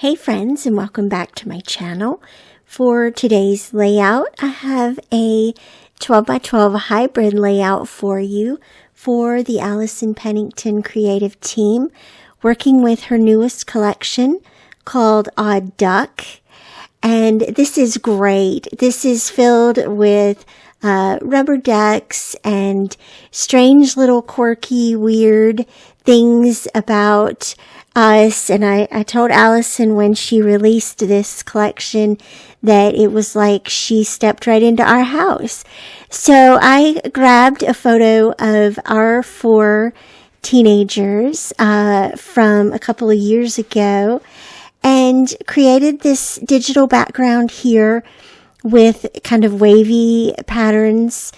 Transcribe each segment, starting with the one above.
Hey friends, and welcome back to my channel. For today's layout, I have a 12 by 12 hybrid layout for you for the Allison Pennington creative team, working with her newest collection called Odd Duck. And this is great. This is filled with rubber ducks and strange little quirky, weird things about us. And I told Allison when she released this collection that it was like she stepped right into our house. So I grabbed a photo of our 4 teenagers from a couple of years ago and created this digital background here with kind of wavy patterns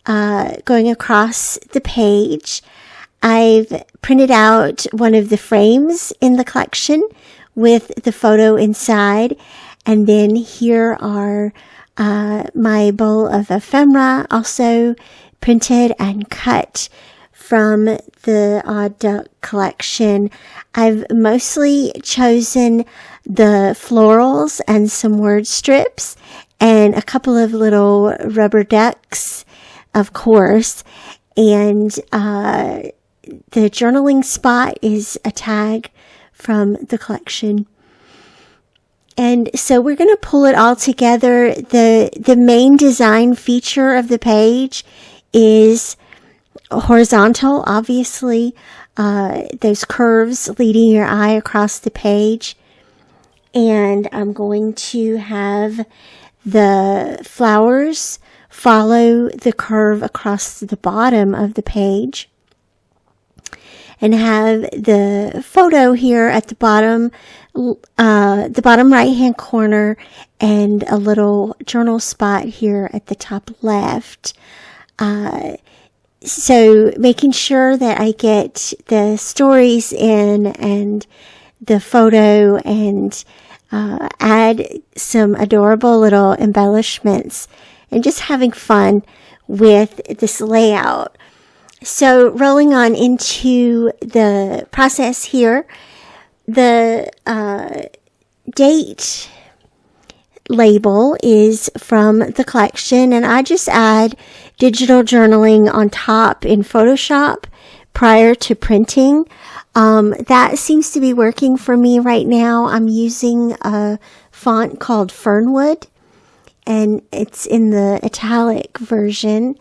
going across the page. I've printed out one of the frames in the collection with the photo inside. And then here are my bowl of ephemera, also printed and cut from the Odd Duck collection. I've mostly chosen the florals and some word strips and a couple of little rubber ducks, of course. And the journaling spot is a tag from the collection. And so we're going to pull it all together. The main design feature of the page is horizontal, obviously. Those curves leading your eye across the page. And I'm going to have the flowers follow the curve across the bottom of the page. And have the photo here at the bottom right-hand corner, and a little journal spot here at the top left. So making sure that I get the stories in and the photo and add some adorable little embellishments and just having fun with this layout. So rolling on into the process here, the date label is from the collection, and I just add digital journaling on top in Photoshop prior to printing. That seems to be working for me right now. I'm using a font called Fernwood, and it's in the italic version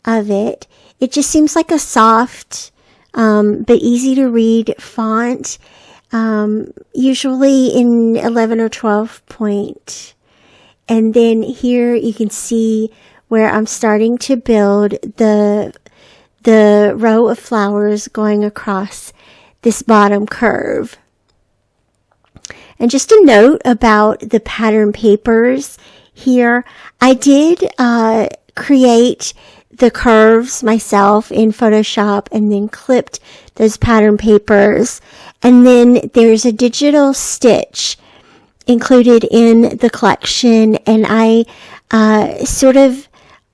of it. It just seems like a soft, but easy to read font, usually in 11 or 12 point. And then here you can see where I'm starting to build the row of flowers going across this bottom curve. And just a note about the pattern papers here. I did create the curves myself in Photoshop and then clipped those pattern papers. And then there's a digital stitch included in the collection, and I sort of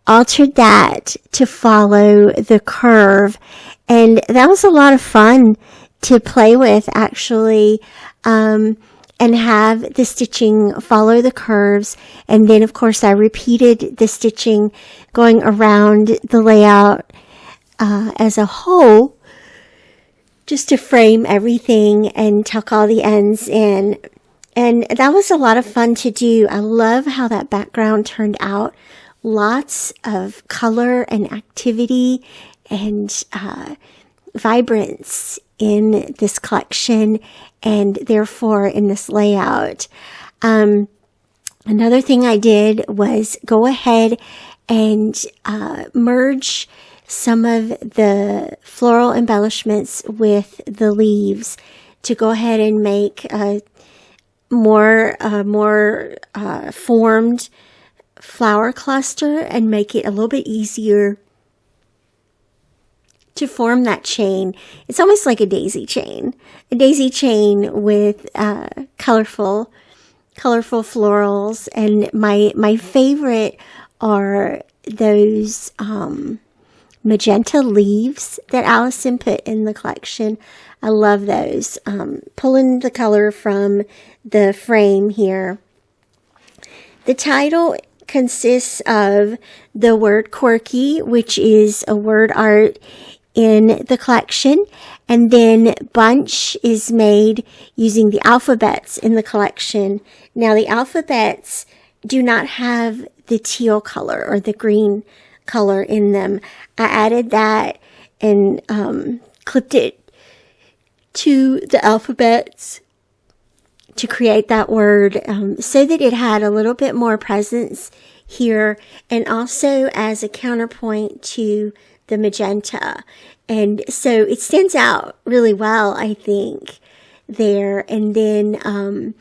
altered that to follow the curve. And that was a lot of fun to play with, actually, and have the stitching follow the curves. And then, of course, I repeated the stitching going around the layout as a whole, just to frame everything and tuck all the ends in. And that was a lot of fun to do. I love how that background turned out. Lots of color and activity and vibrance in this collection, and therefore in this layout. Another thing I did was go ahead and merge some of the floral embellishments with the leaves to go ahead and make a more formed flower cluster and make it a little bit easier to form that chain. It's almost like a daisy chain with colorful florals. And my favorite are those magenta leaves that Allison put in the collection. I love those. Pulling the color from the frame here. The title consists of the word quirky, which is a word art in the collection, and then bunch is made using the alphabets in the collection. Now the alphabets do not have the teal color or the green color in them. I added that and clipped it to the alphabets to create that word so that it had a little bit more presence here, and also as a counterpoint to the magenta. And so it stands out really well, I think, there. And then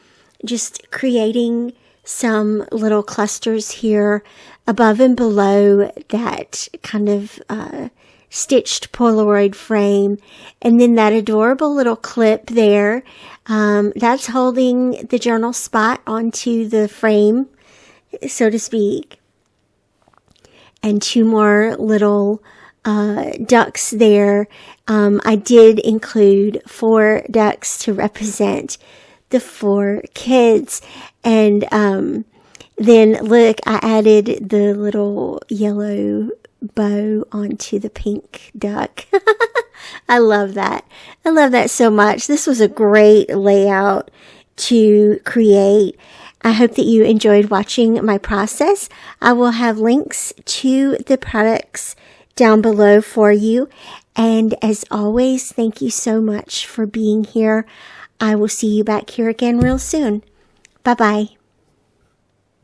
just creating some little clusters here above and below that kind of stitched Polaroid frame. And then that adorable little clip there, that's holding the journal spot onto the frame, so to speak. And two more little ducks there. I did include 4 ducks to represent the 4 kids. And then look, I added the little yellow bow onto the pink duck. I love that. I love that so much. This was a great layout to create. I hope that you enjoyed watching my process. I will have links to the products down below for you. And as always, thank you so much for being here. I will see you back here again real soon. Bye-bye.